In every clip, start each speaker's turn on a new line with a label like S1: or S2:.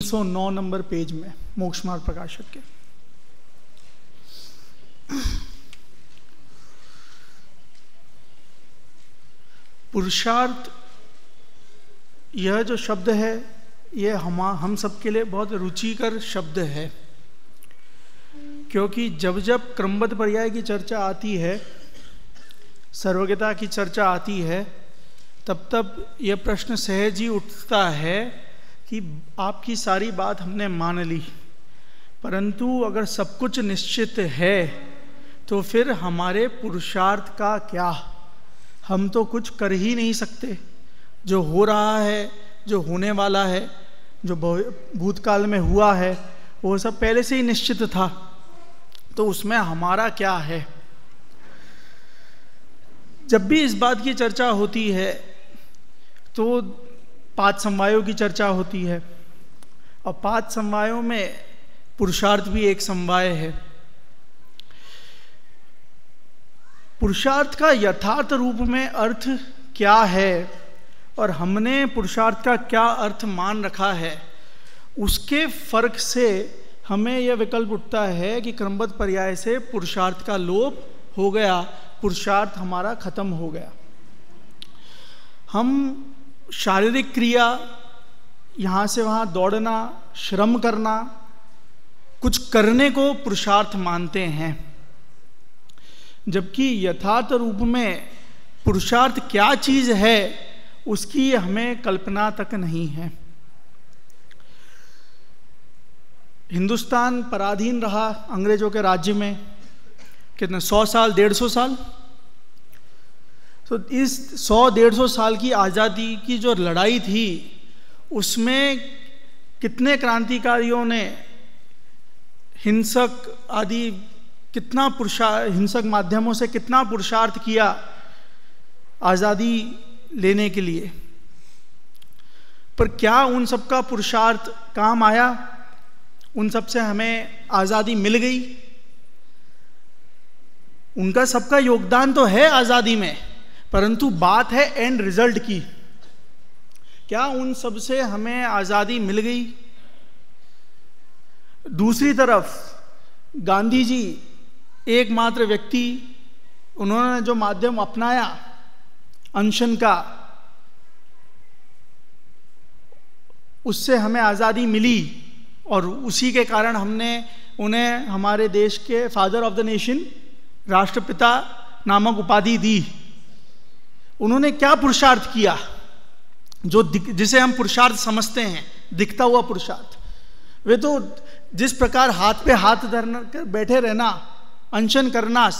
S1: 309 number page में मोक्ष मार्ग प्रकाशक के। पुरुषार्थ, यह जो शब्द है यह हम सबके लिए बहुत रुचिकर शब्द है, क्योंकि जब जब क्रमबद्ध पर्याय की चर्चा आती है, सर्वज्ञता की चर्चा आती है, तब तब यह प्रश्न सहज ही उठता है कि आपकी सारी बात हमने मान ली, परंतु अगर सब कुछ निश्चित है तो फिर हमारे पुरुषार्थ का क्या? हम तो कुछ कर ही नहीं सकते। जो हो रहा है, जो होने वाला है, जो भूतकाल में हुआ है, वो सब पहले से ही निश्चित था, तो उसमें हमारा क्या है? जब भी इस बात की चर्चा होती है तो 5 समवायों की चर्चा होती है, और 5 समवायों में पुरुषार्थ भी एक समवाय है। पुरुषार्थ का यथार्थ रूप में अर्थ क्या है और हमने पुरुषार्थ का क्या अर्थ मान रखा है, उसके फर्क से हमें यह विकल्प उठता है कि क्रमबद्ध पर्याय से पुरुषार्थ का लोप हो गया, पुरुषार्थ हमारा खत्म हो गया। हम शारीरिक क्रिया, यहाँ से वहाँ दौड़ना, श्रम करना, कुछ करने को पुरुषार्थ मानते हैं, जबकि यथार्थ रूप में पुरुषार्थ क्या चीज़ है उसकी हमें कल्पना तक नहीं है। हिंदुस्तान पराधीन रहा अंग्रेजों के राज्य में कितने 100 साल, 150 साल। तो इस 100-150 साल की आज़ादी की जो लड़ाई थी, उसमें कितने क्रांतिकारियों ने हिंसक आदि कितना हिंसक माध्यमों से कितना पुरुषार्थ किया आज़ादी लेने के लिए, पर क्या उन सब का पुरुषार्थ काम आया? उन सब से हमें आज़ादी मिल गई? उनका सबका योगदान तो है आज़ादी में, परंतु बात है एंड रिजल्ट की। क्या उन सब से हमें आज़ादी मिल गई? दूसरी तरफ गांधी जी एकमात्र व्यक्ति, उन्होंने जो माध्यम अपनाया अनशन का, उससे हमें आज़ादी मिली, और उसी के कारण हमने उन्हें हमारे देश के फादर ऑफ द नेशन, राष्ट्रपिता नामक उपाधि दी। उन्होंने क्या पुरुषार्थ किया जो जिसे हम पुरुषार्थ समझते हैं, दिखता हुआ पुरुषार्थ? वे तो जिस प्रकार हाथ पे हाथ धर कर बैठे रहना, अनशन करना,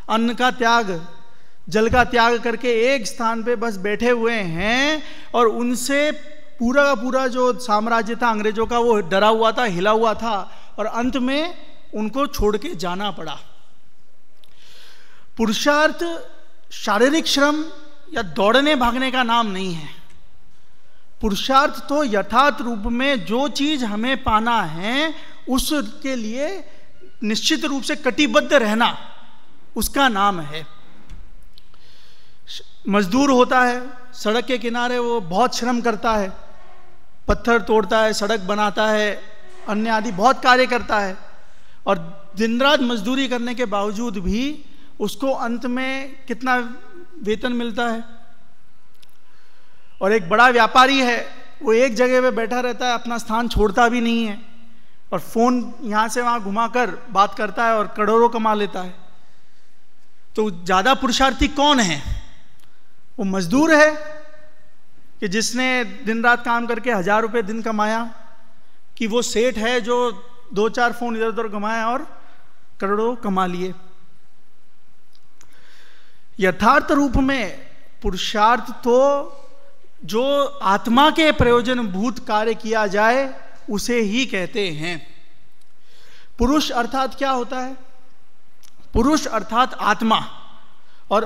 S1: अन्न का त्याग, जल का त्याग करके एक स्थान पे बस बैठे हुए हैं, और उनसे पूरा का पूरा जो साम्राज्य था अंग्रेजों का, वो डरा हुआ था, हिला हुआ था, और अंत में उनको छोड़ के जाना पड़ा। पुरुषार्थ शारीरिक श्रम या दौड़ने भागने का नाम नहीं है। पुरुषार्थ तो यथार्थ रूप में जो चीज हमें पाना है उसके लिए निश्चित रूप से कटिबद्ध रहना, उसका नाम है। मजदूर होता है सड़क के किनारे, वो बहुत श्रम करता है, पत्थर तोड़ता है, सड़क बनाता है, अन्य आदि बहुत कार्य करता है, और दिन रात मजदूरी करने के बावजूद भी उसको अंत में कितना वेतन मिलता है। और एक बड़ा व्यापारी है, वो एक जगह पे बैठा रहता है, अपना स्थान छोड़ता भी नहीं है, और फोन यहाँ से वहाँ घुमाकर बात करता है और करोड़ों कमा लेता है। तो ज़्यादा पुरुषार्थी कौन है? वो मजदूर है कि जिसने दिन रात काम करके 1000 रुपये दिन कमाया, कि वो सेठ है जो 2-4 फोन इधर उधर घुमाया और करोड़ों कमा लिए? यथार्थ रूप में पुरुषार्थ तो जो आत्मा के प्रयोजन भूत कार्य किया जाए उसे ही कहते हैं। पुरुष अर्थात क्या होता है? पुरुष अर्थात आत्मा, और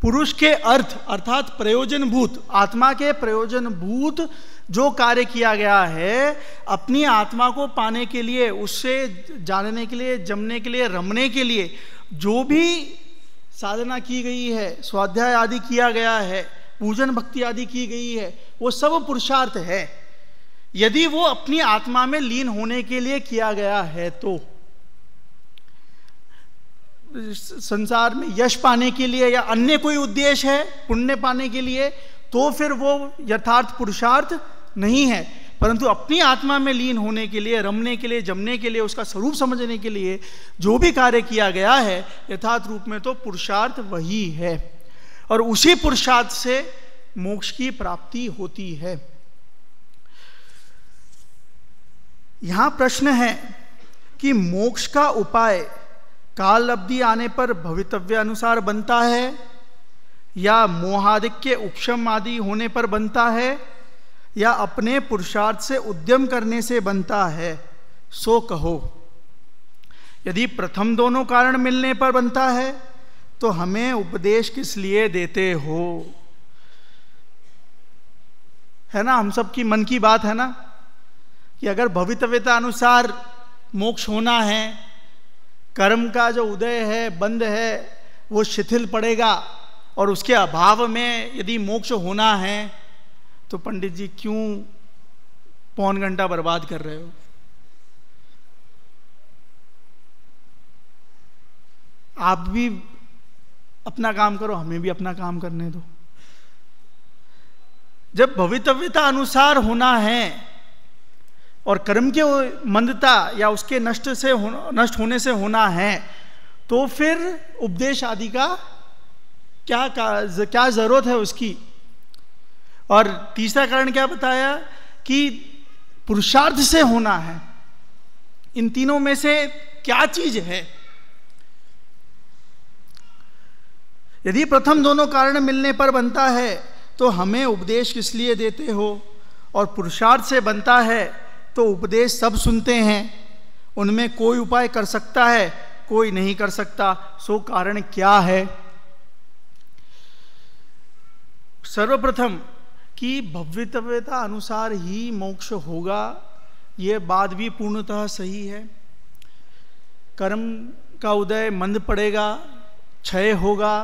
S1: पुरुष के अर्थ अर्थात प्रयोजनभूत, आत्मा के प्रयोजनभूत जो कार्य किया गया है, अपनी आत्मा को पाने के लिए, उससे जानने के लिए, जमने के लिए, रमने के लिए जो भी साधना की गई है, स्वाध्याय आदि किया गया है, पूजन भक्ति आदि की गई है, वो सब पुरुषार्थ है। यदि वो अपनी आत्मा में लीन होने के लिए किया गया है, तो संसार में यश पाने के लिए या अन्य कोई उद्देश्य है, पुण्य पाने के लिए, तो फिर वो यथार्थ पुरुषार्थ नहीं है। परंतु अपनी आत्मा में लीन होने के लिए, रमने के लिए, जमने के लिए, उसका स्वरूप समझने के लिए जो भी कार्य किया गया है, यथार्थ रूप में तो पुरुषार्थ वही है, और उसी पुरुषार्थ से मोक्ष की प्राप्ति होती है। यहां प्रश्न है कि मोक्ष का उपाय काल अवधि आने पर भवितव्य अनुसार बनता है या मोहाधिक्य उपशम आदि होने पर बनता है या अपने पुरुषार्थ से उद्यम करने से बनता है, सो कहो। यदि प्रथम दोनों कारण मिलने पर बनता है तो हमें उपदेश किस लिए देते हो? है ना, हम सब की मन की बात है ना कि अगर भवितव्यता अनुसार मोक्ष होना है, कर्म का जो उदय है, बंध है, वो शिथिल पड़ेगा, और उसके अभाव में यदि मोक्ष होना है तो पंडित जी क्यों पौन घंटा बर्बाद कर रहे हो? आप भी अपना काम करो, हमें भी अपना काम करने दो। जब भवितव्यता अनुसार होना है और कर्म के मंदता या उसके नष्ट होने से होना है, तो फिर उपदेश आदि का क्या जरूरत है उसकी? और तीसरा कारण क्या बताया कि पुरुषार्थ से होना है। इन तीनों में से क्या चीज है? यदि प्रथम दोनों कारण मिलने पर बनता है तो हमें उपदेश किस लिए देते हो? और पुरुषार्थ से बनता है तो उपदेश सब सुनते हैं, उनमें कोई उपाय कर सकता है, कोई नहीं कर सकता, सो कारण क्या है? सर्वप्रथम कि भवितव्यता अनुसार ही मोक्ष होगा, यह बात भी पूर्णतः सही है। कर्म का उदय मंद पड़ेगा, क्षय होगा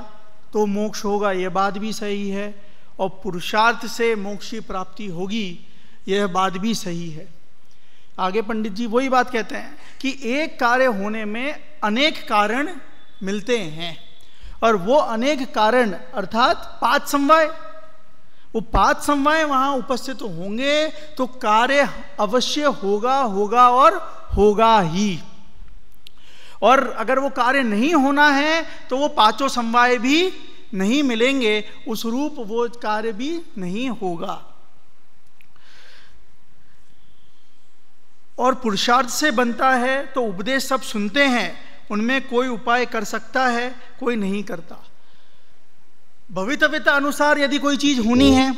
S1: तो मोक्ष होगा, यह बात भी सही है। और पुरुषार्थ से मोक्ष की प्राप्ति होगी, यह बात भी सही है। आगे पंडित जी वही बात कहते हैं कि एक कार्य होने में अनेक कारण मिलते हैं, और वो अनेक कारण अर्थात पांच समवाय, वो पांच समवाय वहां उपस्थित होंगे तो कार्य अवश्य होगा और होगा ही। और अगर वो कार्य नहीं होना है तो वो पांचों समवाय भी नहीं मिलेंगे, उस रूप वो कार्य भी नहीं होगा। और पुरुषार्थ से बनता है तो उपदेश सब सुनते हैं, उनमें कोई उपाय कर सकता है, कोई नहीं करता। भवितव्यता अनुसार यदि कोई चीज होनी है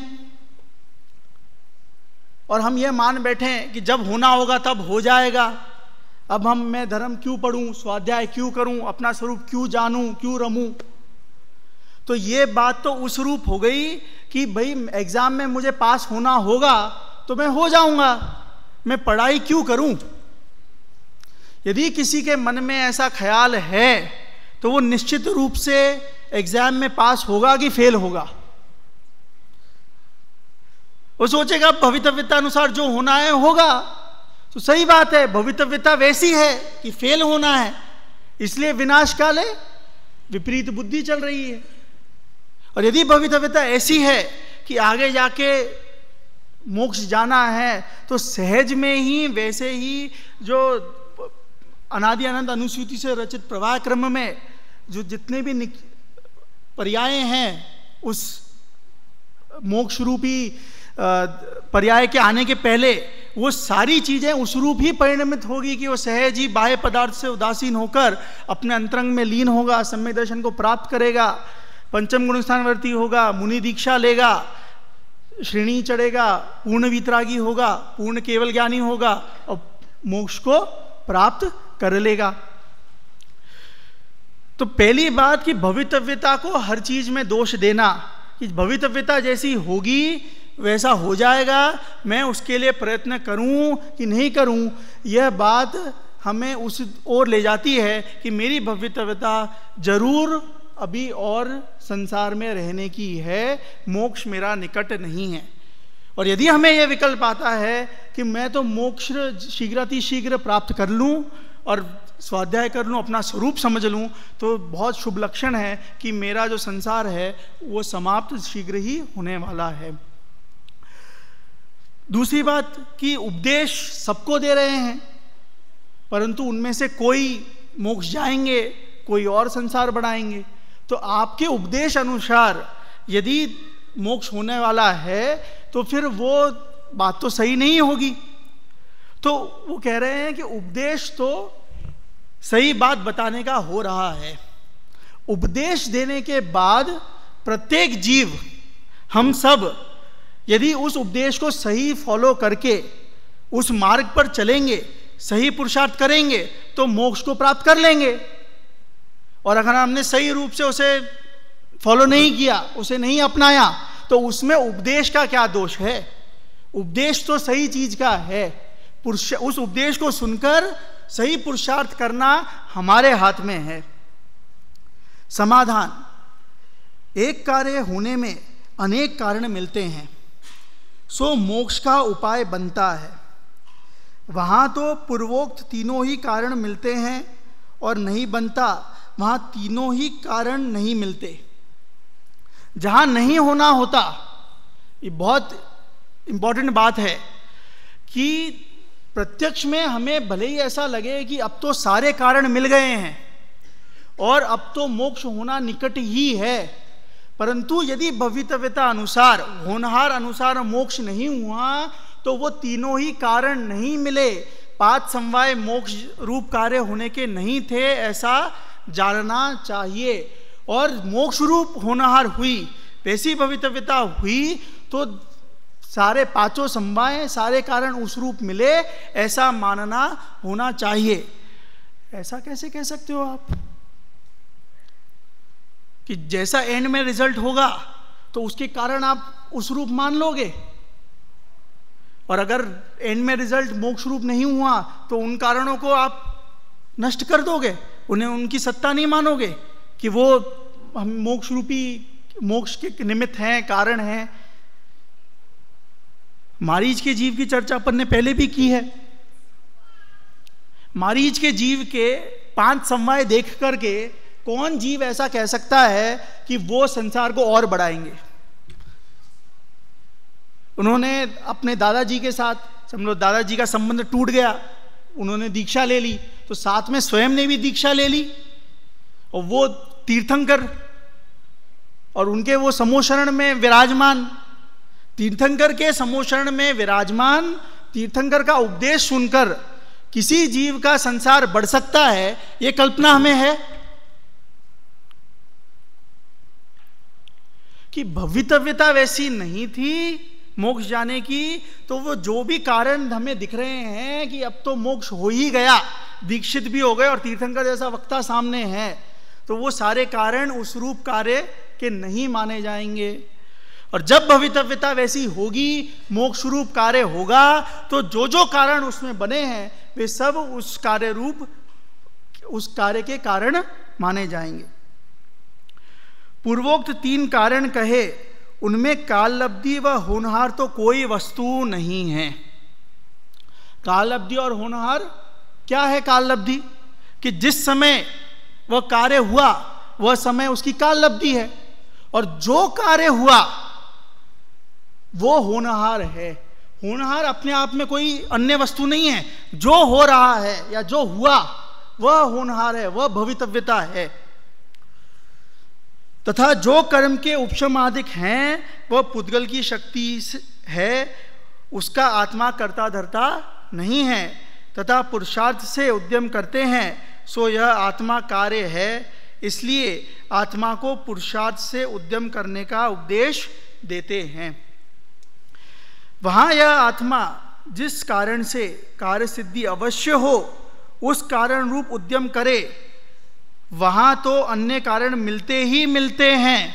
S1: और हम ये मान बैठे कि जब होना होगा तब हो जाएगा, अब मैं धर्म क्यों पढ़ूं, स्वाध्याय क्यों करूं, अपना स्वरूप क्यों जानूं, क्यों रमूं, तो ये बात तो उस रूप हो गई कि भाई एग्जाम में मुझे पास होना होगा तो मैं हो जाऊंगा, मैं पढ़ाई क्यों करूं। यदि किसी के मन में ऐसा ख्याल है तो वो निश्चित रूप से एग्जाम में पास होगा कि फेल होगा। वो सोचेगा भवितव्यता अनुसार जो होना है होगा, तो सही बात है, भवितव्यता वैसी है कि फेल होना है, इसलिए विनाश काले विपरीत बुद्धि चल रही है। और यदि भवितव्यता ऐसी है कि आगे जाके मोक्ष जाना है तो सहज में ही वैसे ही जो अनादि अनंत अनुसूति से रचित प्रवाह क्रम में जो जितने भी पर्याय हैं उस मोक्ष रूपी पर्याय के आने के पहले वो सारी चीजें उस रूप ही परिणमित होगी कि वो सहज ही बाह्य पदार्थ से उदासीन होकर अपने अंतरंग में लीन होगा, सम्यक दर्शन को प्राप्त करेगा, पंचम गुण स्थानवर्ती होगा, मुनि दीक्षा लेगा, श्रेणी चढ़ेगा, पूर्ण वितरागी होगा, पूर्ण केवल ज्ञानी होगा और मोक्ष को प्राप्त कर लेगा। तो पहली बात कि भवितव्यता को हर चीज में दोष देना कि भवितव्यता जैसी होगी वैसा हो जाएगा, मैं उसके लिए प्रयत्न करूं कि नहीं करूं, यह बात हमें उस ओर ले जाती है कि मेरी भवितव्यता जरूर अभी और संसार में रहने की है, मोक्ष मेरा निकट नहीं है। और यदि हमें यह विकल्प आता है कि मैं तो मोक्ष शीघ्रातिशीघ्र प्राप्त कर लूं और स्वाध्याय कर लूं, अपना स्वरूप समझ लूं, तो बहुत शुभ लक्षण है कि मेरा जो संसार है वो समाप्त शीघ्र ही होने वाला है। दूसरी बात कि उपदेश सबको दे रहे हैं, परंतु उनमें से कोई मोक्ष जाएंगे, कोई और संसार बढ़ाएंगे। तो आपके उपदेश अनुसार यदि मोक्ष होने वाला है तो फिर वो बात तो सही नहीं होगी। तो वो कह रहे हैं कि उपदेश तो सही बात बताने का हो रहा है। उपदेश देने के बाद प्रत्येक जीव, हम सब यदि उस उपदेश को सही फॉलो करके उस मार्ग पर चलेंगे, सही पुरुषार्थ करेंगे, तो मोक्ष को प्राप्त कर लेंगे। और अगर हमने सही रूप से उसे फॉलो नहीं किया, उसे नहीं अपनाया, तो उसमें उपदेश का क्या दोष है? उपदेश तो सही चीज का है। उस उपदेश को सुनकर सही पुरुषार्थ करना हमारे हाथ में है। समाधान: एक कार्य होने में अनेक कारण मिलते हैं, सो मोक्ष का उपाय बनता है। वहाँ तो पूर्वोक्त तीनों ही कारण मिलते हैं और नहीं बनता, वहाँ तीनों ही कारण नहीं मिलते। जहाँ नहीं होना होता, ये बहुत इंपॉर्टेंट बात है कि प्रत्यक्ष में हमें भले ही ऐसा लगे कि अब तो सारे कारण मिल गए हैं और अब तो मोक्ष होना निकट ही है, परंतु यदि भवितव्यता अनुसार, होनहार अनुसार मोक्ष नहीं हुआ तो वो तीनों ही कारण नहीं मिले, 5 समवाय मोक्ष रूप कार्य होने के नहीं थे, ऐसा जानना चाहिए। और मोक्ष रूप होनहार हुई, वैसी भवितव्यता हुई तो सारे 5 समवाय, सारे कारण उस रूप मिले, ऐसा मानना होना चाहिए। ऐसा कैसे कह सकते हो आप कि जैसा एंड में रिजल्ट होगा तो उसके कारण आप उस रूप मान लोगे, और अगर एंड में रिजल्ट मोक्ष रूप नहीं हुआ तो उन कारणों को आप नष्ट कर दोगे, उन्हें, उनकी सत्ता नहीं मानोगे कि वो हम मोक्ष रूपी, मोक्ष के निमित्त हैं, कारण हैं। मारीच के जीव की चर्चा अपन ने पहले भी की है। मारीच के जीव के 5 समवाय देख करके कौन जीव ऐसा कह सकता है कि वो संसार को और बढ़ाएंगे? उन्होंने अपने दादाजी के साथ, समझो दादाजी का संबंध टूट गया, उन्होंने दीक्षा ले ली, तो साथ में स्वयं ने भी दीक्षा ले ली, और वो तीर्थंकर और उनके वो समोशरण में विराजमान, तीर्थंकर के समोशरण में विराजमान तीर्थंकर का उपदेश सुनकर किसी जीव का संसार बढ़ सकता है, ये कल्पना हमें है? कि भवितव्यता वैसी नहीं थी मोक्ष जाने की, तो वो जो भी कारण हमें दिख रहे हैं कि अब तो मोक्ष हो ही गया, दीक्षित भी हो गए और तीर्थंकर जैसा वक्ता सामने है, तो वो सारे कारण उस रूप कार्य के नहीं माने जाएंगे। और जब भवितव्यता वैसी होगी, मोक्ष रूप कार्य होगा, तो जो जो कारण उसमें बने हैं वे सब उस कार्य रूप, उस कार्य के कारण माने जाएंगे। पूर्वोक्त 3 कारण कहे, उनमें काललब्धि व होनहार तो कोई वस्तु नहीं है। काललब्धि और होनहार क्या है? काललब्धि कि जिस समय वह कार्य हुआ वह समय उसकी काललब्धि है, और जो कार्य हुआ वो होनहार है। होनहार अपने आप में कोई अन्य वस्तु नहीं है, जो हो रहा है या जो हुआ वह होनहार है, वह भवितव्यता है। तथा जो कर्म के उपशमादिक हैं वह पुद्गल की शक्ति है, उसका आत्मा कर्ता धर्ता नहीं है। तथा पुरुषार्थ से उद्यम करते हैं, सो यह आत्मा कार्य है, इसलिए आत्मा को पुरुषार्थ से उद्यम करने का उपदेश देते हैं। वहाँ यह आत्मा जिस कारण से कार्य सिद्धि अवश्य हो उस कारण रूप उद्यम करे, वहाँ तो अन्य कारण मिलते ही मिलते हैं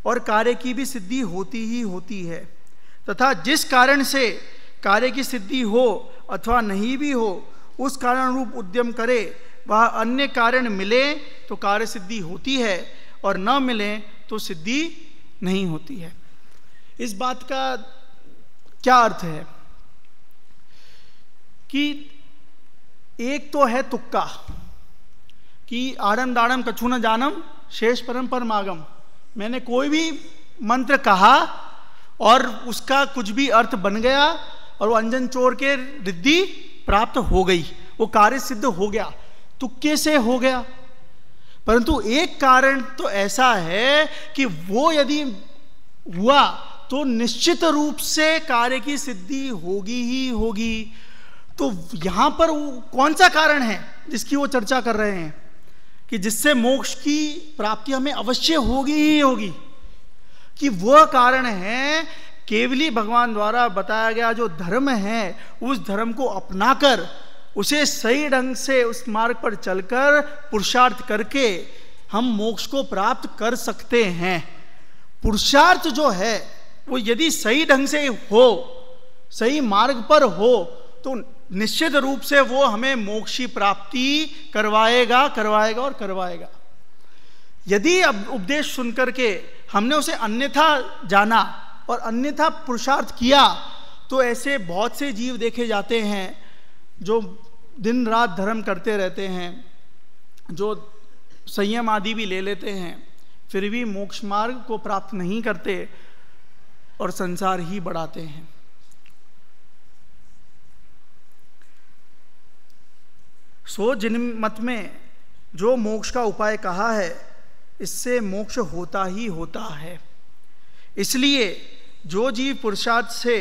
S1: और कार्य की भी सिद्धि होती ही होती है। तथा जिस कारण से कार्य की सिद्धि हो अथवा नहीं भी हो, उस कारण रूप उद्यम करे, वह अन्य कारण मिले तो कार्य सिद्धि होती है और न मिले तो सिद्धि नहीं होती है। इस बात का क्या अर्थ है कि एक तो है तुक्का कि आड़म दाड़म कछु न जानम शेष परम परमागम। मैंने कोई भी मंत्र कहा और उसका कुछ भी अर्थ बन गया और वो अंजन चोर के रिद्धि प्राप्त हो गई, वो कार्य सिद्ध हो गया, तुक्के से हो गया। परंतु एक कारण तो ऐसा है कि वो यदि हुआ तो निश्चित रूप से कार्य की सिद्धि होगी ही होगी। तो यहां पर कौन सा कारण है जिसकी वो चर्चा कर रहे हैं कि जिससे मोक्ष की प्राप्ति हमें अवश्य होगी ही होगी? कि वह कारण है केवली भगवान द्वारा बताया गया जो धर्म है, उस धर्म को अपनाकर उसे सही ढंग से उस मार्ग पर चलकर पुरुषार्थ करके हम मोक्ष को प्राप्त कर सकते हैं। पुरुषार्थ जो है वो यदि सही ढंग से हो, सही मार्ग पर हो, तो निश्चित रूप से वो हमें मोक्ष की प्राप्ति करवाएगा और करवाएगा। यदि अब उपदेश सुनकर के हमने उसे अन्यथा जाना और अन्यथा पुरुषार्थ किया, तो ऐसे बहुत से जीव देखे जाते हैं जो दिन रात धर्म करते रहते हैं, जो संयम आदि भी ले लेते हैं, फिर भी मोक्ष मार्ग को प्राप्त नहीं करते और संसार ही बढ़ाते हैं। सो जिन मत में जो मोक्ष का उपाय कहा है, इससे मोक्ष होता ही होता है। इसलिए जो जीव पुरुषार्थ से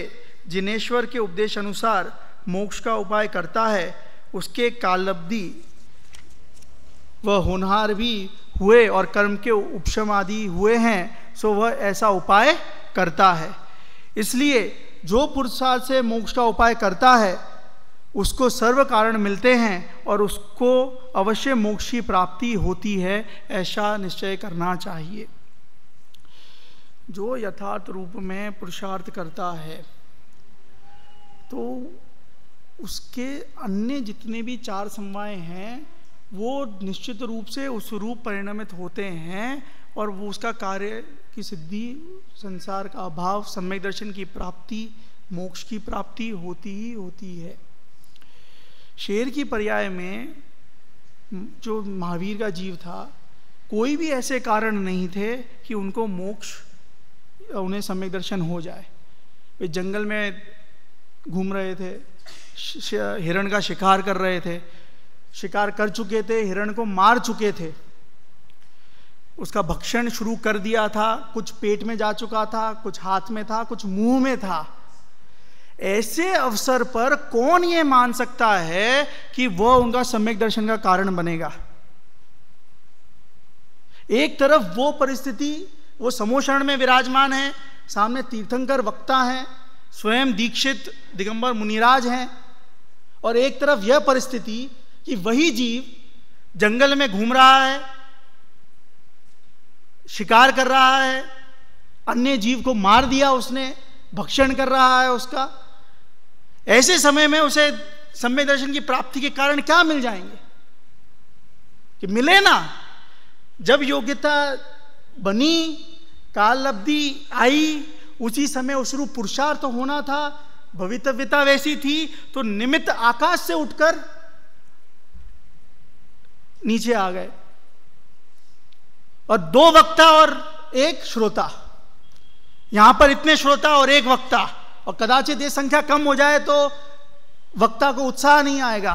S1: जिनेश्वर के उपदेश अनुसार मोक्ष का उपाय करता है, उसके कालब्धि वह होनहार भी हुए और कर्म के उपशम आदि हुए हैं, सो वह ऐसा उपाय करता है। इसलिए जो पुरुषार्थ से मोक्ष का उपाय करता है उसको सर्व कारण मिलते हैं और उसको अवश्य मोक्ष की प्राप्ति होती है, ऐसा निश्चय करना चाहिए। जो यथार्थ रूप में पुरुषार्थ करता है तो उसके अन्य जितने भी चार समवाय हैं वो निश्चित रूप से उस रूप परिणमित होते हैं और वो उसका कार्य की सिद्धि, संसार का अभाव, सम्यक दर्शन की प्राप्ति, मोक्ष की प्राप्ति होती ही होती है। शेर की पर्याय में जो महावीर का जीव था, कोई भी ऐसे कारण नहीं थे कि उनको मोक्ष, उन्हें सम्यक दर्शन हो जाए। वे जंगल में घूम रहे थे, हिरण का शिकार कर रहे थे, शिकार कर चुके थे, हिरण को मार चुके थे, उसका भक्षण शुरू कर दिया था, कुछ पेट में जा चुका था, कुछ हाथ में था, कुछ मुंह में था। ऐसे अवसर पर कौन ये मान सकता है कि वह उनका सम्यक दर्शन का कारण बनेगा? एक तरफ वो परिस्थिति, वो समोषण में विराजमान है, सामने तीर्थंकर वक्ता हैं, स्वयं दीक्षित दिगंबर मुनिराज हैं, और एक तरफ यह परिस्थिति कि वही जीव जंगल में घूम रहा है, शिकार कर रहा है, अन्य जीव को मार दिया उसने, भक्षण कर रहा है उसका। ऐसे समय में उसे सम्यक दर्शन की प्राप्ति के कारण क्या मिल जाएंगे? कि मिले ना, जब योग्यता बनी, कालब्धि आई, उसी समय उस रूप पुरुषार्थ होना था, भवितव्यता वैसी थी, तो निमित्त आकाश से उठकर नीचे आ गए। और दो वक्ता और एक श्रोता, यहां पर इतने श्रोता और एक वक्ता, और कदाचित ये संख्या कम हो जाए तो वक्ता को उत्साह नहीं आएगा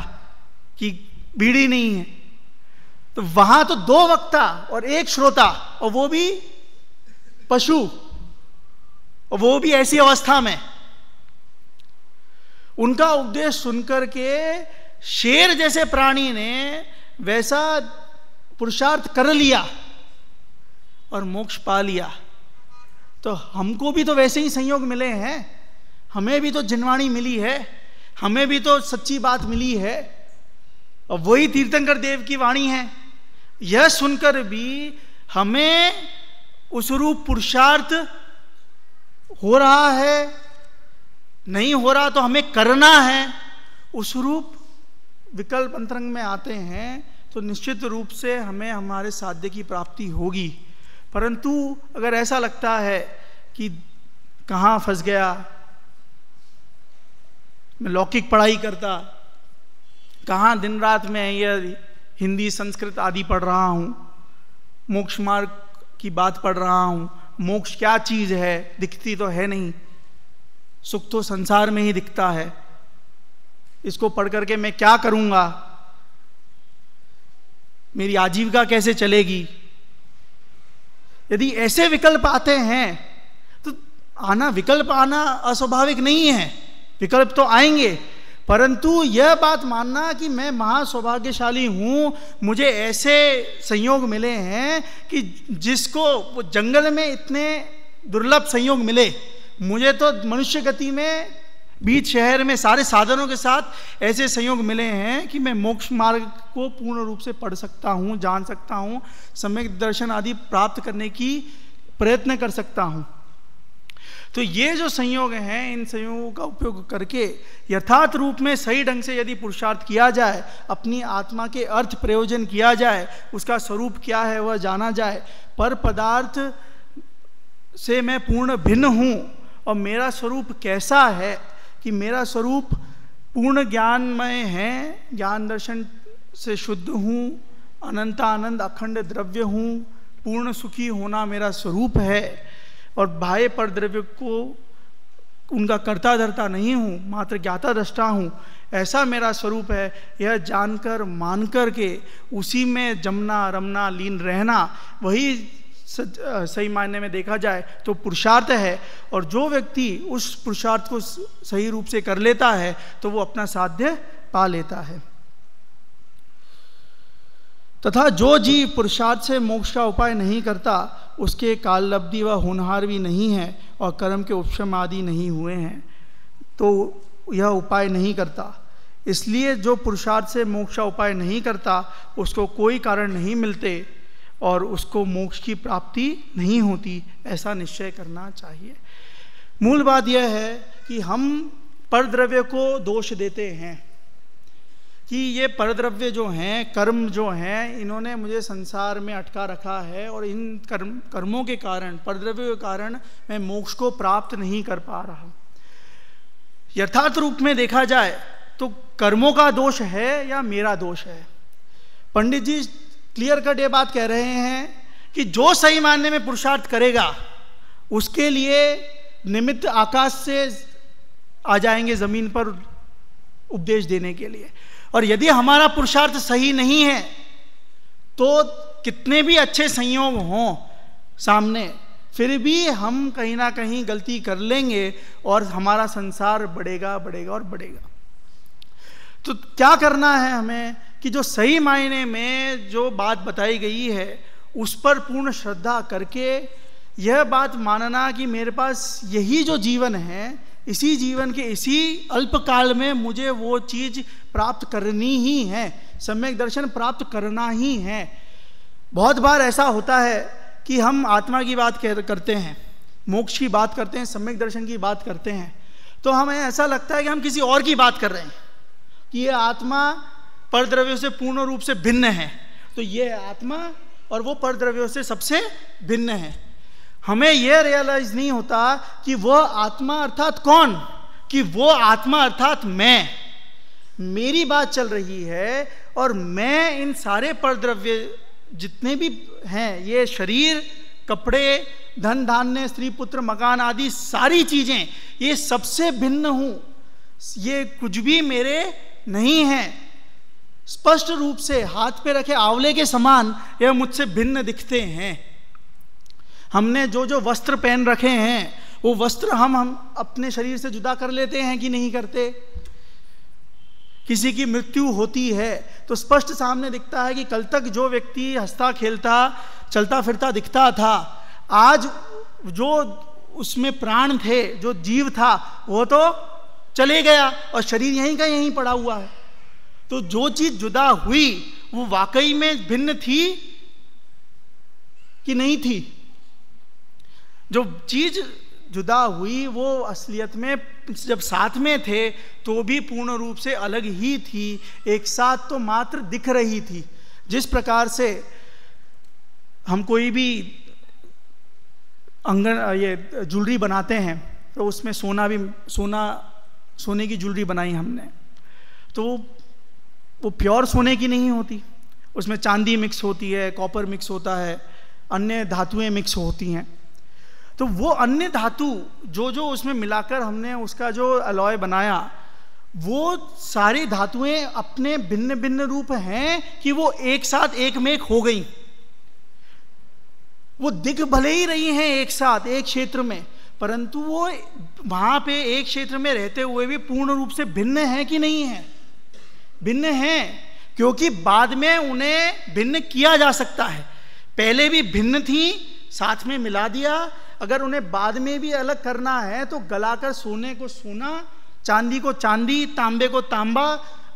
S1: कि भीड़ नहीं है, तो वहां तो दो वक्ता और एक श्रोता, और वो भी पशु, और वो भी ऐसी अवस्था में। उनका उपदेश सुनकर के शेर जैसे प्राणी ने वैसा पुरुषार्थ कर लिया और मोक्ष पा लिया, तो हमको भी तो वैसे ही संयोग मिले हैं, हमें भी तो जिनवाणी मिली है, हमें भी तो सच्ची बात मिली है, और वही तीर्थंकर देव की वाणी है। यह सुनकर भी हमें उस रूप पुरुषार्थ हो रहा है, नहीं हो रहा तो हमें करना है, उस रूप विकल्प अंतरंग में आते हैं, तो निश्चित रूप से हमें हमारे साध्य की प्राप्ति होगी। परंतु अगर ऐसा लगता है कि कहाँ फंस गया, मैं लौकिक पढ़ाई करता, कहाँ दिन रात मैं ये हिंदी संस्कृत आदि पढ़ रहा हूँ, मोक्ष मार्ग की बात पढ़ रहा हूँ। मोक्ष क्या चीज़ है, दिखती तो है नहीं, सुख तो संसार में ही दिखता है। इसको पढ़ करके मैं क्या करूँगा, मेरी आजीविका कैसे चलेगी? यदि ऐसे विकल्प आते हैं तो विकल्प आना अस्वाभाविक नहीं है, विकल्प तो आएंगे, परंतु यह बात मानना कि मैं महासौभाग्यशाली हूँ, मुझे ऐसे संयोग मिले हैं कि जिसको वो जंगल में इतने दुर्लभ संयोग मिले, मुझे तो मनुष्य गति में बीच शहर में सारे साधनों के साथ ऐसे संयोग मिले हैं कि मैं मोक्ष मार्ग को पूर्ण रूप से पढ़ सकता हूँ, जान सकता हूँ, सम्यक दर्शन आदि प्राप्त करने की प्रयत्न कर सकता हूँ। तो ये जो संयोग हैं, इन संयोगों का उपयोग करके यथार्थ रूप में सही ढंग से यदि पुरुषार्थ किया जाए, अपनी आत्मा के अर्थ प्रयोजन किया जाए, उसका स्वरूप क्या है वह जाना जाए, पर पदार्थ से मैं पूर्ण भिन्न हूँ और मेरा स्वरूप कैसा है कि मेरा स्वरूप पूर्ण ज्ञानमय है, ज्ञान दर्शन से शुद्ध हूँ, अनंतानंद अखंड द्रव्य हूँ, पूर्ण सुखी होना मेरा स्वरूप है और बाह्य पर द्रव्य को उनका कर्ता धर्ता नहीं हूँ, मात्र ज्ञाता दृष्टा हूँ, ऐसा मेरा स्वरूप है। यह जानकर मानकर के उसी में जमना रमना लीन रहना, वही सही मायने में देखा जाए तो पुरुषार्थ है। और जो व्यक्ति उस पुरुषार्थ को सही रूप से कर लेता है तो वो अपना साध्य पा लेता है। तथा जो जीव पुरुषार्थ से मोक्ष का उपाय नहीं करता, उसके काललब्धि व होनहार भी नहीं है और कर्म के उपशम आदि नहीं हुए हैं, तो यह उपाय नहीं करता। इसलिए जो पुरुषार्थ से मोक्ष का उपाय नहीं करता, उसको कोई कारण नहीं मिलते और उसको मोक्ष की प्राप्ति नहीं होती, ऐसा निश्चय करना चाहिए। मूल बात यह है कि हम परद्रव्य को दोष देते हैं कि ये परद्रव्य जो हैं, कर्म जो हैं, इन्होंने मुझे संसार में अटका रखा है और इन कर्मों के कारण, परद्रव्य के कारण मैं मोक्ष को प्राप्त नहीं कर पा रहा। यथार्थ रूप में देखा जाए तो कर्मों का दोष है या मेरा दोष है? पंडित जी क्लियर कट ये बात कह रहे हैं कि जो सही मायने में पुरुषार्थ करेगा उसके लिए निमित्त आकाश से आ जाएंगे जमीन पर उपदेश देने के लिए। और यदि हमारा पुरुषार्थ सही नहीं है तो कितने भी अच्छे संयोग हों सामने, फिर भी हम कहीं ना कहीं गलती कर लेंगे और हमारा संसार बढ़ेगा बढ़ेगा और बढ़ेगा। तो क्या करना है हमें कि जो सही मायने में जो बात बताई गई है उस पर पूर्ण श्रद्धा करके यह बात मानना कि मेरे पास यही जो जीवन है, इसी जीवन के इसी अल्पकाल में मुझे वो चीज़ प्राप्त करनी ही है, सम्यक दर्शन प्राप्त करना ही है। बहुत बार ऐसा होता है कि हम आत्मा की बात करते हैं, मोक्ष की बात करते हैं, सम्यक दर्शन की बात करते हैं, तो हमें ऐसा लगता है कि हम किसी और की बात कर रहे हैं कि ये आत्मा परद्रव्यों से पूर्ण रूप से भिन्न है, तो ये आत्मा और वो परद्रव्यों से सबसे भिन्न है। हमें यह रियलाइज नहीं होता कि वह आत्मा अर्थात कौन, कि वो आत्मा अर्थात मैं, मेरी बात चल रही है और मैं इन सारे परद्रव्य जितने भी हैं, ये शरीर, कपड़े, धन धान्य, स्त्री पुत्र, मकान आदि सारी चीजें, ये सबसे भिन्न हूं, ये कुछ भी मेरे नहीं है। स्पष्ट रूप से हाथ पे रखे आंवले के समान यह मुझसे भिन्न दिखते हैं। हमने जो जो वस्त्र पहन रखे हैं वो वस्त्र हम अपने शरीर से जुदा कर लेते हैं कि नहीं करते? किसी की मृत्यु होती है तो स्पष्ट सामने दिखता है कि कल तक जो व्यक्ति हंसता खेलता चलता फिरता दिखता था, आज जो उसमें प्राण थे, जो जीव था, वो तो चले गया और शरीर यहीं का यहीं पड़ा हुआ है। तो जो चीज जुदा हुई वो वाकई में भिन्न थी कि नहीं थी? जो चीज जुदा हुई वो असलियत में जब साथ में थे तो भी पूर्ण रूप से अलग ही थी, एक साथ तो मात्र दिख रही थी। जिस प्रकार से हम कोई भी ये ज्वेलरी बनाते हैं तो उसमें सोना सोने की ज्वेलरी बनाई हमने, तो वो प्योर सोने की नहीं होती, उसमें चांदी मिक्स होती है, कॉपर मिक्स होता है, अन्य धातुएं मिक्स होती हैं। तो वो अन्य धातु जो जो उसमें मिलाकर हमने उसका जो अलॉय बनाया, वो सारी धातुएं अपने भिन्न भिन्न रूप हैं कि वो एक साथ एक में एक हो गई। वो दिख भले ही रही हैं एक साथ एक क्षेत्र में, परंतु वो वहां पे एक क्षेत्र में रहते हुए भी पूर्ण रूप से भिन्न है कि नहीं है? भिन्न है, क्योंकि बाद में उन्हें भिन्न किया जा सकता है। पहले भी भिन्न थी, साथ में मिला दिया, अगर उन्हें बाद में भी अलग करना है तो गलाकर सोने को सोना, चांदी को चांदी, तांबे को तांबा,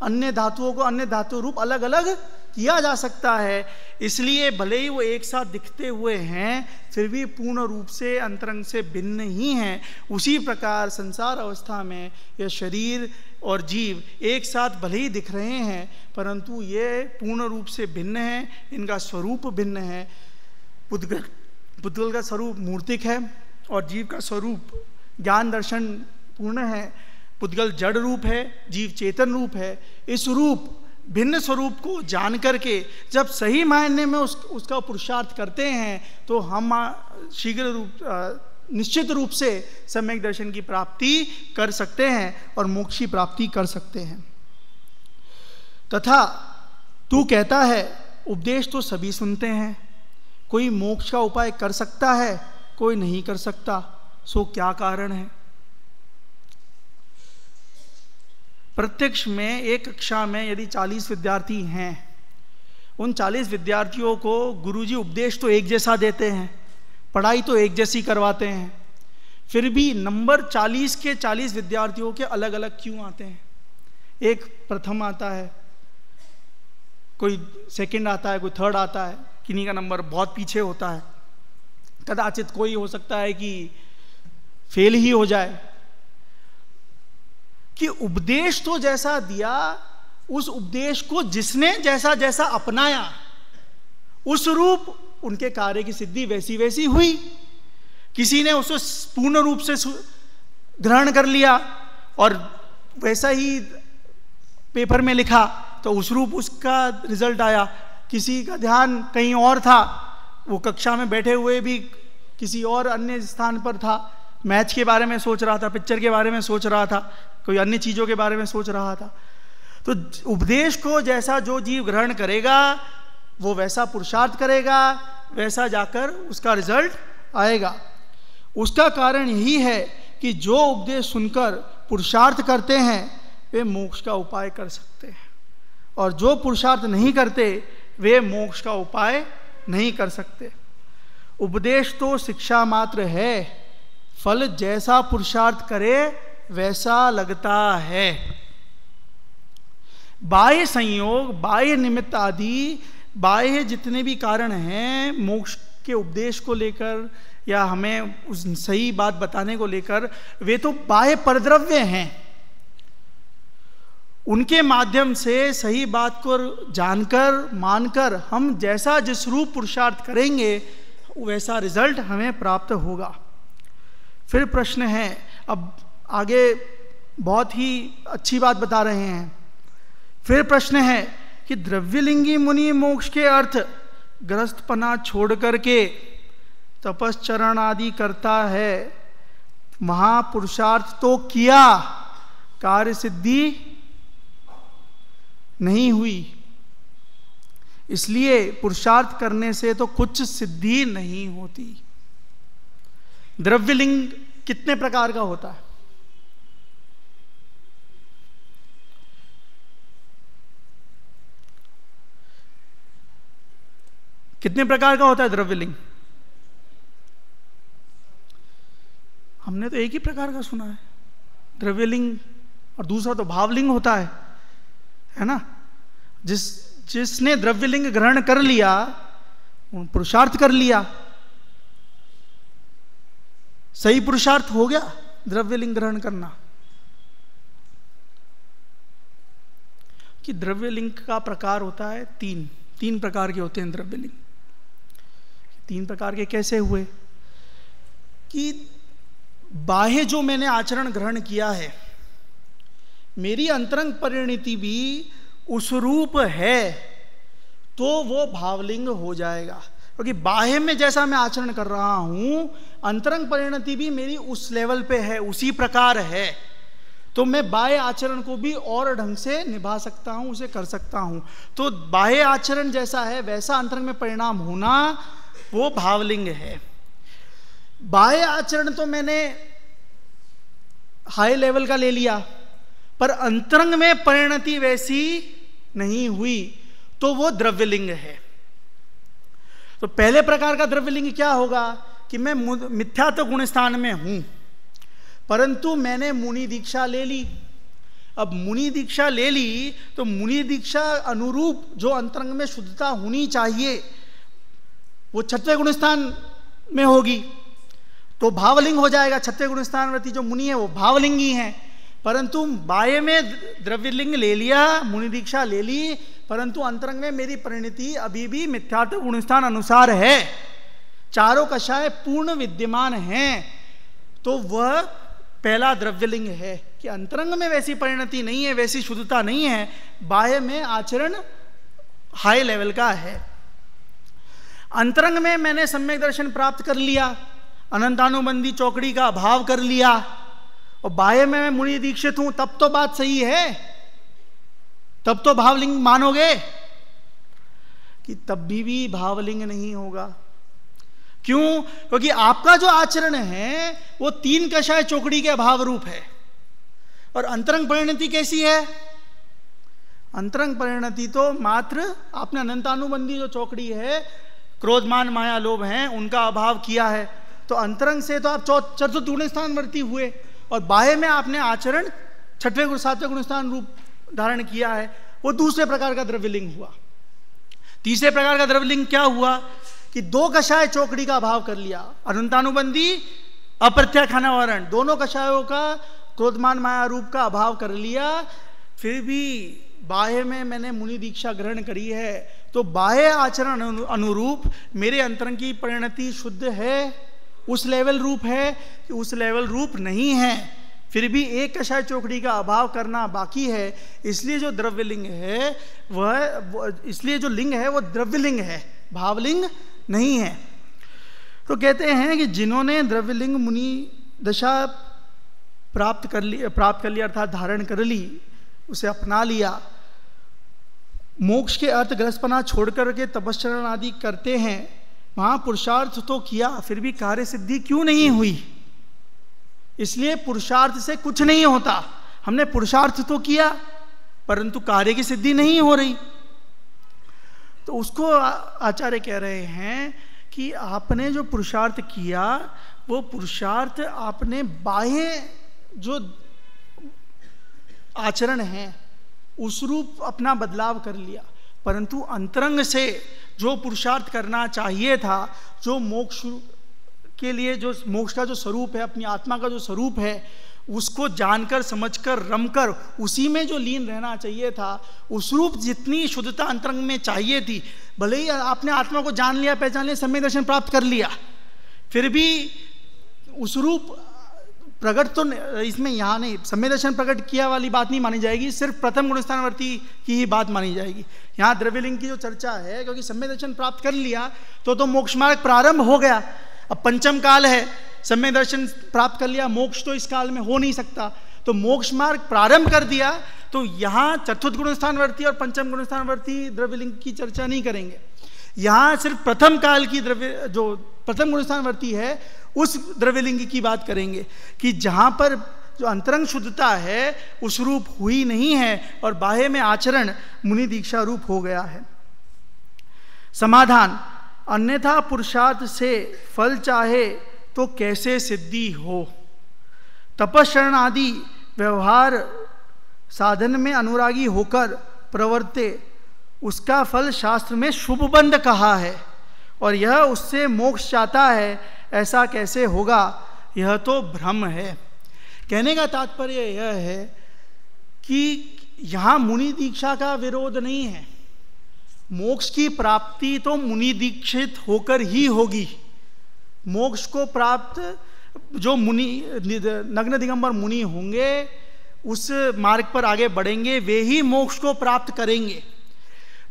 S1: अन्य धातुओं को अन्य धातु रूप अलग अलग किया जा सकता है। इसलिए भले ही वो एक साथ दिखते हुए हैं, फिर भी पूर्ण रूप से अंतरंग से भिन्न ही हैं। उसी प्रकार संसार अवस्था में यह शरीर और जीव एक साथ भले ही दिख रहे हैं, परंतु ये पूर्ण रूप से भिन्न हैं, इनका स्वरूप भिन्न है। पुद्गल का स्वरूप मूर्तिक है और जीव का स्वरूप ज्ञान दर्शन पूर्ण है। पुद्गल जड़ रूप है, जीव चेतन रूप है। इस रूप भिन्न स्वरूप को जान करके जब सही मायने में उसका पुरुषार्थ करते हैं, तो हम शीघ्र रूप निश्चित रूप से सम्यक दर्शन की प्राप्ति कर सकते हैं और मोक्ष की प्राप्ति कर सकते हैं। तथा तू कहता है उपदेश तो सभी सुनते हैं, कोई मोक्ष का उपाय कर सकता है, कोई नहीं कर सकता, सो क्या कारण है? प्रत्यक्ष में एक कक्षा में यदि 40 विद्यार्थी हैं, उन 40 विद्यार्थियों को गुरुजी उपदेश तो एक जैसा देते हैं, पढ़ाई तो एक जैसी करवाते हैं, फिर भी नंबर 40 के 40 विद्यार्थियों के अलग अलग क्यों आते हैं? एक प्रथम आता है, कोई सेकंड आता है, कोई थर्ड आता है, किन्हीं का नंबर बहुत पीछे होता है, कदाचित कोई हो सकता है कि फेल ही हो जाए। कि उपदेश तो जैसा दिया, उस उपदेश को जिसने जैसा जैसा अपनाया, उस रूप उनके कार्य की सिद्धि वैसी वैसी हुई। किसी ने उसको पूर्ण रूप से ग्रहण कर लिया और वैसा ही पेपर में लिखा, तो उस रूप उसका रिजल्ट आया। किसी का ध्यान कहीं और था, वो कक्षा में बैठे हुए भी किसी और अन्य स्थान पर था, मैच के बारे में सोच रहा था, पिक्चर के बारे में सोच रहा था, कोई अन्य चीजों के बारे में सोच रहा था। तो उपदेश को जैसा जो जीव ग्रहण करेगा, वो वैसा पुरुषार्थ करेगा, वैसा जाकर उसका रिजल्ट आएगा। उसका कारण यही है कि जो उपदेश सुनकर पुरुषार्थ करते हैं, वे मोक्ष का उपाय कर सकते हैं, और जो पुरुषार्थ नहीं करते, वे मोक्ष का उपाय नहीं कर सकते। उपदेश तो शिक्षा मात्र है, फल जैसा पुरुषार्थ करे वैसा लगता है। बाह्य संयोग, बाह्य निमित्त आदि, बाह्य जितने भी कारण हैं मोक्ष के उपदेश को लेकर या हमें उस सही बात बताने को लेकर, वे तो बाह्य परद्रव्य हैं। उनके माध्यम से सही बात को जानकर मानकर हम जैसा जिस रूप पुरुषार्थ करेंगे, वैसा रिजल्ट हमें प्राप्त होगा। फिर प्रश्न है, अब आगे बहुत ही अच्छी बात बता रहे हैं। फिर प्रश्न है कि द्रव्यलिंगी मुनि मोक्ष के अर्थ ग्रस्तपना छोड़ करके तपश्चरण आदि करता है, महापुरुषार्थ तो किया, कार्य सिद्धि नहीं हुई। इसलिए पुरुषार्थ करने से तो कुछ सिद्धि नहीं होती। द्रव्यलिंग कितने प्रकार का होता है? कितने प्रकार का होता है द्रव्यलिंग? हमने तो एक ही प्रकार का सुना है, द्रव्यलिंग, और दूसरा तो भावलिंग होता है ना। जिसने द्रव्यलिंग ग्रहण कर लिया, पुरुषार्थ कर लिया, सही पुरुषार्थ हो गया द्रव्यलिंग ग्रहण करना। कि द्रव्यलिंग का प्रकार होता है तीन प्रकार के होते हैं द्रव्यलिंग। 3 प्रकार के कैसे हुए? कि बाह्य जो मैंने आचरण ग्रहण किया है, मेरी अंतरंग परिणति भी उस रूप है तो वो भावलिंग हो जाएगा। क्योंकि बाह्य में जैसा मैं आचरण कर रहा हूं, अंतरंग परिणति भी मेरी उस लेवल पे है, उसी प्रकार है, तो मैं बाह्य आचरण को भी और ढंग से निभा सकता हूं, उसे कर सकता हूं। तो बाह्य आचरण जैसा है वैसा अंतरंग में परिणाम होना वो भावलिंग है। बाह्य आचरण तो मैंने हाई लेवल का ले लिया, पर अंतरंग में परिणति वैसी नहीं हुई तो वो द्रव्यलिंग है। तो पहले प्रकार का द्रव्यलिंग क्या होगा कि मैं मिथ्यात्व गुण स्थान में हूं, परंतु मैंने मुनि दीक्षा ले ली। अब मुनि दीक्षा ले ली तो मुनि दीक्षा अनुरूप जो अंतरंग में शुद्धता होनी चाहिए वो छठवें गुण स्थान में होगी, तो भावलिंग हो जाएगा। छठवें गुण स्थानवर्ती जो मुनि है वो भावलिंगी है। परंतु बाह्य में द्रव्यलिंग ले लिया, मुनि दीक्षा ले ली, परंतु अंतरंग में मेरी परिणति अभी भी मिथ्यात्व गुणस्थान अनुसार है, चारों कषाय पूर्ण विद्यमान हैं, तो वह पहला द्रव्यलिंग है कि अंतरंग में वैसी परिणति नहीं है, वैसी शुद्धता नहीं है, बाह्य में आचरण हाई लेवल का है। अंतरंग में मैंने सम्यक दर्शन प्राप्त कर लिया, अनंतानुबंधी चौकड़ी का अभाव कर लिया, और बाह्य में मैं मुनि दीक्षित हूं, तब तो बात सही है, तब तो भावलिंग मानोगे कि तब भी भावलिंग नहीं होगा। क्यों? क्योंकि आपका जो आचरण है वो तीन कषाय चौकड़ी के अभाव रूप है। और अंतरंग परिणति कैसी है? अंतरंग परिणति तो मात्र आपने अनंतानुबंधी जो चौकड़ी है, क्रोधमान माया लोभ हैं, उनका अभाव किया है, तो अंतरंग से तो आप चतुर्थ गुण स्थानवर्ती हुए, और बाह्य में आपने आचरण छठवें सातवें गुण स्थान रूप धारण किया है, वो दूसरे प्रकार का द्रव्यलिंग हुआ। तीसरे प्रकार का द्रव्यलिंग क्या हुआ कि दो कषाय चौकड़ी का अभाव कर लिया, अनंतानुबंधी अप्रत्याख्यानावरण, दोनों कषायों का क्रोधमान माया रूप का अभाव कर लिया, फिर भी बाह्य में मैंने मुनि दीक्षा ग्रहण करी है, तो बाह्य आचरण अनुरूप मेरे अंतरंग की परिणति शुद्ध है, उस लेवल रूप है कि उस लेवल रूप नहीं है, फिर भी एक कषाय चौकड़ी का अभाव करना बाकी है। इसलिए जो द्रव्यलिंग है वह, इसलिए जो लिंग है वो द्रव्यलिंग है, भावलिंग नहीं है। तो कहते हैं कि जिन्होंने द्रव्यलिंग मुनि दशा प्राप्त कर लिया अर्थात धारण कर ली, उसे अपना लिया, मोक्ष के अर्थ ग्रस्तपना छोड़ करके तपश्चरण आदि करते हैं, वहां पुरुषार्थ तो किया फिर भी कार्य सिद्धि क्यों नहीं हुई? इसलिए पुरुषार्थ से कुछ नहीं होता। हमने पुरुषार्थ तो किया परंतु कार्य की सिद्धि नहीं हो रही। तो उसको आचार्य कह रहे हैं कि आपने जो पुरुषार्थ किया वो पुरुषार्थ आपने बाह्य जो आचरण है उस रूप अपना बदलाव कर लिया, परंतु अंतरंग से जो पुरुषार्थ करना चाहिए था, जो मोक्ष के लिए जो मोक्ष का जो स्वरूप है, अपनी आत्मा का जो स्वरूप है, उसको जानकर समझकर रमकर उसी में जो लीन रहना चाहिए था, उस रूप जितनी शुद्धता अंतरंग में चाहिए थी, भले ही आपने आत्मा को जान लिया, पहचान लिया, सम्यक दर्शन प्राप्त कर लिया, फिर भी उस रूप प्रकट तो इसमें यहाँ नहीं, सम्यक दर्शन प्रकट किया वाली बात नहीं मानी जाएगी, सिर्फ प्रथम गुणस्थानवर्ती की ही बात मानी जाएगी। यहाँ द्रव्यलिंग की जो चर्चा है, क्योंकि सम्यक दर्शन प्राप्त कर लिया तो मोक्ष मार्ग प्रारंभ हो गया। अब पंचम काल है, सम्यक दर्शन प्राप्त कर लिया, मोक्ष तो इस काल में हो नहीं सकता, तो मोक्ष मार्ग प्रारंभ कर दिया। तो यहाँ चतुर्थ गुणस्थानवर्ती और पंचम गुणस्थानवर्ती द्रव्यलिंग की चर्चा नहीं करेंगे, यहाँ सिर्फ प्रथम काल की द्रव्य जो प्रथम गुणस्थानवर्ती है उस द्रव्यलिंग की बात करेंगे कि जहाँ पर जो अंतरंग शुद्धता है उस रूप हुई नहीं है और बाह्य में आचरण मुनि दीक्षा रूप हो गया है। समाधान, अन्यथा पुरुषार्थ से फल चाहे तो कैसे सिद्धि हो? तपश्चरण आदि व्यवहार साधन में अनुरागी होकर प्रवर्ते, उसका फल शास्त्र में शुभ बंध कहा है और यह उससे मोक्ष चाहता है, ऐसा कैसे होगा? यह तो भ्रम है। कहने का तात्पर्य यह है कि यहाँ मुनि दीक्षा का विरोध नहीं है, मोक्ष की प्राप्ति तो मुनि दीक्षित होकर ही होगी। मोक्ष को प्राप्त जो मुनि नग्न दिगंबर मुनि होंगे उस मार्ग पर आगे बढ़ेंगे वे ही मोक्ष को प्राप्त करेंगे।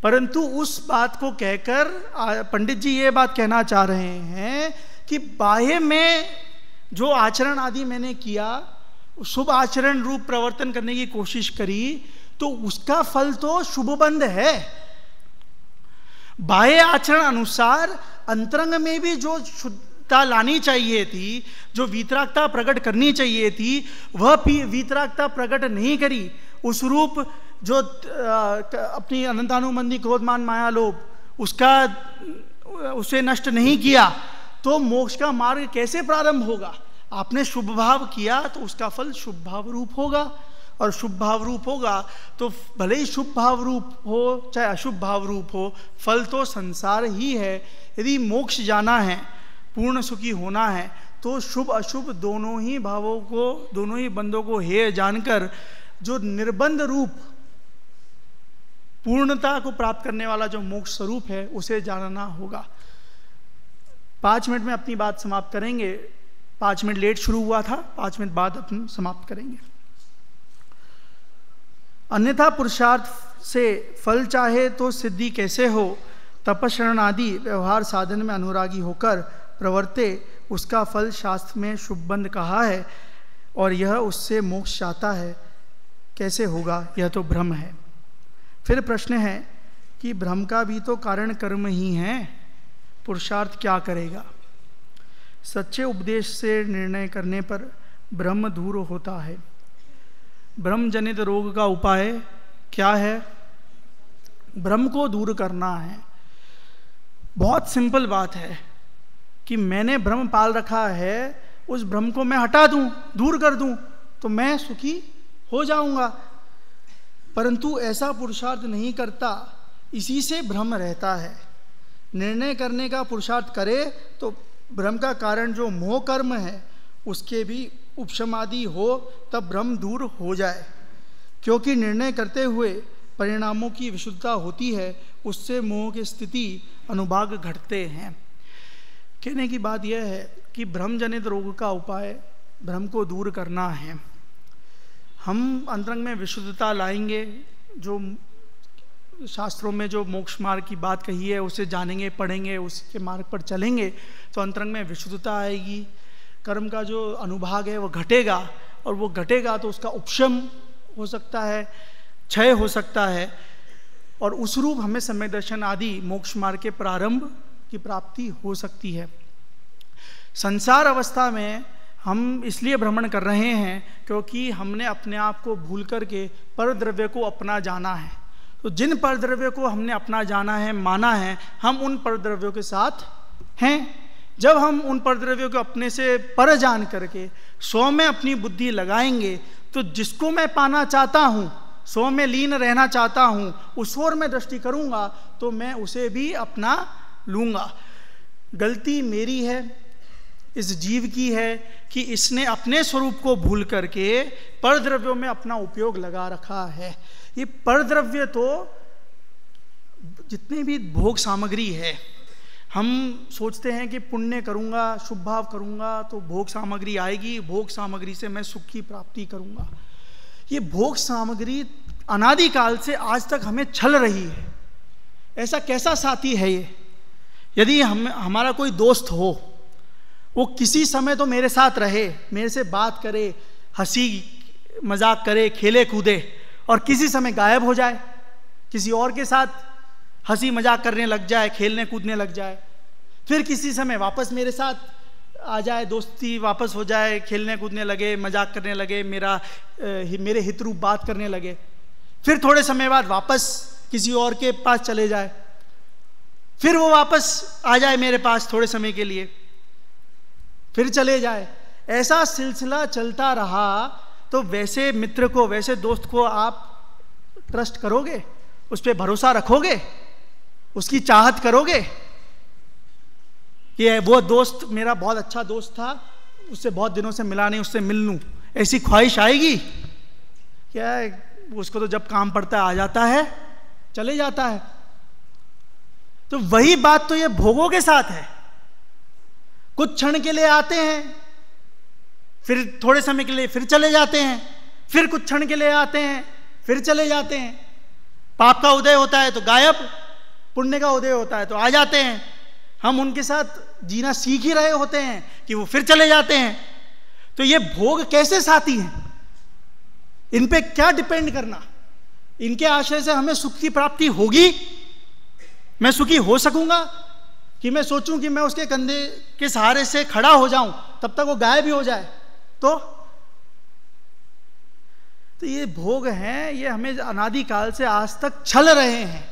S1: परंतु उस बात को कहकर पंडित जी ये बात कहना चाह रहे हैं कि बाह्य में जो आचरण आदि मैंने किया, शुभ आचरण रूप प्रवर्तन करने की कोशिश करी, तो उसका फल तो शुभबंध है। बाह्य आचरण अनुसार अंतरंग में भी जो शुद्धता लानी चाहिए थी, जो वीतरागता प्रकट करनी चाहिए थी, वह वीतरागता प्रकट नहीं करी। उस रूप जो अपनी अनंतानुबंधी क्रोधमान माया लोभ उसे नष्ट नहीं किया, तो मोक्ष का मार्ग कैसे प्रारंभ होगा? आपने शुभ भाव किया तो उसका फल शुभ भाव रूप होगा, और शुभ भाव रूप होगा तो भले ही शुभ भाव रूप हो चाहे अशुभ भाव रूप हो, फल तो संसार ही है। यदि मोक्ष जाना है, पूर्ण सुखी होना है, तो शुभ अशुभ दोनों ही भावों को, दोनों ही बंधों को हेय जानकर जो निर्बंध रूप पूर्णता को प्राप्त करने वाला जो मोक्ष स्वरूप है, उसे जानना होगा। 5 मिनट में अपनी बात समाप्त करेंगे। 5 मिनट लेट शुरू हुआ था, 5 मिनट बाद अपन समाप्त करेंगे। अन्यथा पुरुषार्थ से फल चाहे तो सिद्धि कैसे हो? तपशरण आदि व्यवहार साधन में अनुरागी होकर प्रवर्ते, उसका फल शास्त्र में शुभबंध कहा है, और यह उससे मोक्ष चाहता है, कैसे होगा? यह तो भ्रम है। फिर प्रश्न है कि भ्रम का भी तो कारण कर्म ही है, पुरुषार्थ क्या करेगा? सच्चे उपदेश से निर्णय करने पर भ्रम दूर होता है। भ्रम जनित रोग का उपाय क्या है? भ्रम को दूर करना है। बहुत सिंपल बात है कि मैंने भ्रम पाल रखा है, उस भ्रम को मैं हटा दूं, दूर कर दूं, तो मैं सुखी हो जाऊंगा। परंतु ऐसा पुरुषार्थ नहीं करता, इसी से भ्रम रहता है। निर्णय करने का पुरुषार्थ करे तो भ्रम का कारण जो मोह कर्म है, उसके भी उपशमादि हो, तब भ्रम दूर हो जाए। क्योंकि निर्णय करते हुए परिणामों की विशुद्धता होती है, उससे मोह की स्थिति अनुभाग घटते हैं। कहने की बात यह है कि भ्रम जनित रोग का उपाय भ्रम को दूर करना है। हम अंतरंग में विशुद्धता लाएंगे, जो शास्त्रों में जो मोक्ष मार्ग की बात कही है उसे जानेंगे, पढ़ेंगे, उसके मार्ग पर चलेंगे, तो अंतरंग में विशुद्धता आएगी। कर्म का जो अनुभाग है वो घटेगा, और वो घटेगा तो उसका उपशम हो सकता है, क्षय हो सकता है, और उस रूप हमें सम्यक दर्शन आदि मोक्ष मार्ग के प्रारंभ की प्राप्ति हो सकती है। संसार अवस्था में हम इसलिए भ्रमण कर रहे हैं क्योंकि हमने अपने आप को भूल करके पर द्रव्य को अपना जाना है। तो जिन पर द्रव्य को हमने अपना जाना है, माना है, हम उन पर द्रव्यों के साथ हैं। जब हम उन पर द्रव्यों को अपने से पर जान करके स्व में अपनी बुद्धि लगाएंगे, तो जिसको मैं पाना चाहता हूँ, स्व में लीन रहना चाहता हूँ, उस ओर मैं दृष्टि करूँगा तो मैं उसे भी अपना लूँगा। गलती मेरी है, इस जीव की है कि इसने अपने स्वरूप को भूल करके परद्रव्यों में अपना उपयोग लगा रखा है। ये परद्रव्य तो जितनी भी भोग सामग्री है, हम सोचते हैं कि पुण्य करूँगा, शुभ भाव करूँगा तो भोग सामग्री आएगी, भोग सामग्री से मैं सुख की प्राप्ति करूँगा। ये भोग सामग्री अनादिकाल से आज तक हमें छल रही है। ऐसा कैसा साथी है ये? यदि हमारा कोई दोस्त हो, वो किसी समय तो मेरे साथ रहे, मेरे से बात करे, हंसी मजाक करे, खेले कूदे, और किसी समय गायब हो जाए, किसी और के साथ हंसी मजाक करने लग जाए, खेलने कूदने लग जाए, फिर किसी समय वापस मेरे साथ आ जाए, दोस्ती वापस हो जाए, खेलने कूदने लगे, मजाक करने लगे, मेरे हितरूप बात करने लगे, फिर थोड़े समय बाद वापस किसी और के पास चले जाए, फिर वो वापस आ जाए मेरे पास थोड़े समय के लिए, फिर चले जाए। ऐसा सिलसिला चलता रहा तो वैसे मित्र को, वैसे दोस्त को आप ट्रस्ट करोगे? उस पर भरोसा रखोगे? उसकी चाहत करोगे? ये वो दोस्त मेरा बहुत अच्छा दोस्त था, उससे बहुत दिनों से मिला नहीं, उससे मिल लूं, ऐसी ख्वाहिश आएगी क्या? उसको तो जब काम पड़ता है आ जाता है, चले जाता है। तो वही बात तो ये भोगों के साथ है। कुछ क्षण के लिए आते हैं, फिर थोड़े समय के लिए फिर चले जाते हैं, फिर कुछ क्षण के लिए आते हैं, फिर चले जाते हैं। पाप का उदय होता है तो गायब, पुण्य का उदय होता है तो आ जाते हैं। हम उनके साथ जीना सीख ही रहे होते हैं कि वो फिर चले जाते हैं। तो ये भोग कैसे साथी हैं? इन पे क्या डिपेंड करना? इनके आश्रय से हमें सुख की प्राप्ति होगी? मैं सुखी हो सकूंगा? कि मैं सोचूं कि मैं उसके कंधे के सहारे से खड़ा हो जाऊं, तब तक वो गायब भी हो जाए? तो ये भोग हैं, ये हमें अनादिकाल से आज तक छल रहे हैं।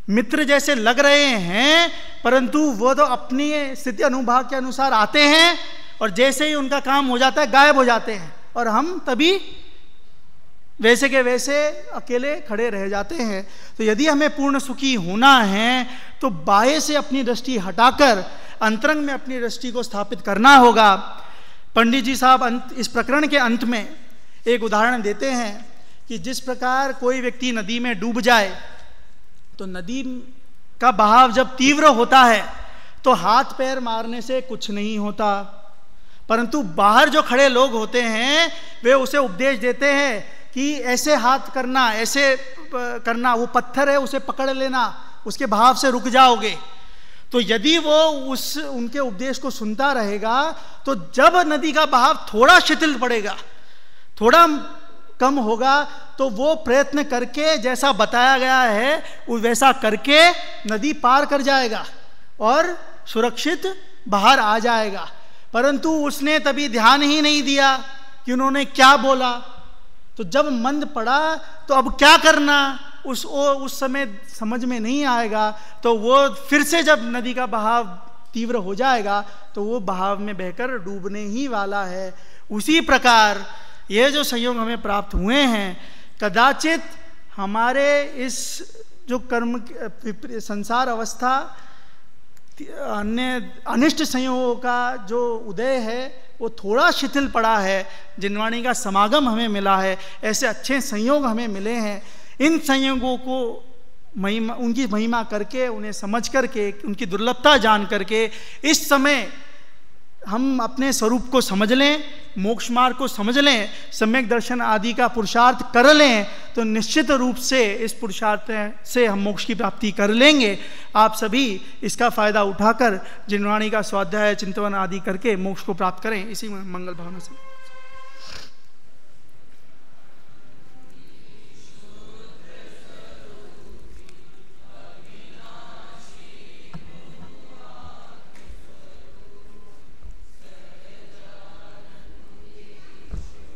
S1: मित्र जैसे लग रहे हैं, परंतु वो तो अपनी स्थिति अनुभाग के अनुसार आते हैं और जैसे ही उनका काम हो जाता है गायब हो जाते हैं, और हम तभी वैसे के वैसे अकेले खड़े रह जाते हैं। तो यदि हमें पूर्ण सुखी होना है तो बाह्य से अपनी दृष्टि हटाकर अंतरंग में अपनी दृष्टि को स्थापित करना होगा। पंडित जी साहब इस प्रकरण के अंत में एक उदाहरण देते हैं कि जिस प्रकार कोई व्यक्ति नदी में डूब जाए तो नदी का बहाव जब तीव्र होता है तो हाथ पैर मारने से कुछ नहीं होता, परंतु बाहर जो खड़े लोग होते हैं वे उसे उपदेश देते हैं कि ऐसे हाथ करना, ऐसे करना, वो पत्थर है उसे पकड़ लेना, उसके बहाव से रुक जाओगे। तो यदि वो उनके उपदेश को सुनता रहेगा तो जब नदी का बहाव थोड़ा शिथिल पड़ेगा, थोड़ा कम होगा, तो वो प्रयत्न करके जैसा बताया गया है वैसा करके नदी पार कर जाएगा और सुरक्षित बाहर आ जाएगा। परंतु उसने तभी ध्यान ही नहीं दिया कि उन्होंने क्या बोला। तो जब मंद पड़ा तो अब क्या करना उस समय समझ में नहीं आएगा, तो वो फिर से जब नदी का बहाव तीव्र हो जाएगा तो वो बहाव में बहकर डूबने ही वाला है। उसी प्रकार ये जो संयोग हमें प्राप्त हुए हैं, कदाचित हमारे इस जो कर्म संसार अवस्था अन्य अनिष्ट संयोगों का जो उदय है वो थोड़ा शिथिल पड़ा है, जिनवाणी का समागम हमें मिला है, ऐसे अच्छे संयोग हमें मिले हैं। इन संयोगों को महिमा, उनकी महिमा करके, उन्हें समझ करके, उनकी दुर्लभता जान करके इस समय हम अपने स्वरूप को समझ लें, मोक्ष मार्ग को समझ लें, सम्यक दर्शन आदि का पुरुषार्थ कर लें, तो निश्चित रूप से इस पुरुषार्थ से हम मोक्ष की प्राप्ति कर लेंगे। आप सभी इसका फायदा उठाकर जिनवाणी का स्वाध्याय चिंतन आदि करके मोक्ष को प्राप्त करें, इसी मंगल भावना से।